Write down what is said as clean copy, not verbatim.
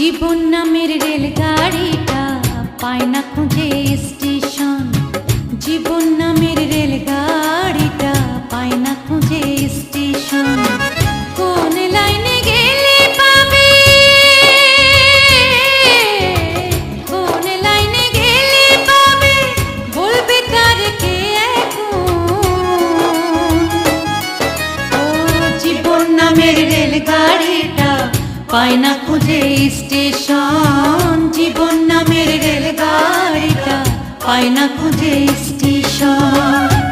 জীবন নামের রেলগাড়িটা পায় না খুঁজে স্টেশন। জীবন নামের রেলগাড়িটা পায় না খুঁজে স্টেশন। কোন লাইনে গেলে পাবে, কোন লাইনে গেলে পাবে, বলবে তার কে এখন। ও জীবন নামের রেলগাড়িটা পায় না খুঁজে স্টেশন। জীবন নামের রেলগাড়িটা পায় না খুঁজে স্টেশন।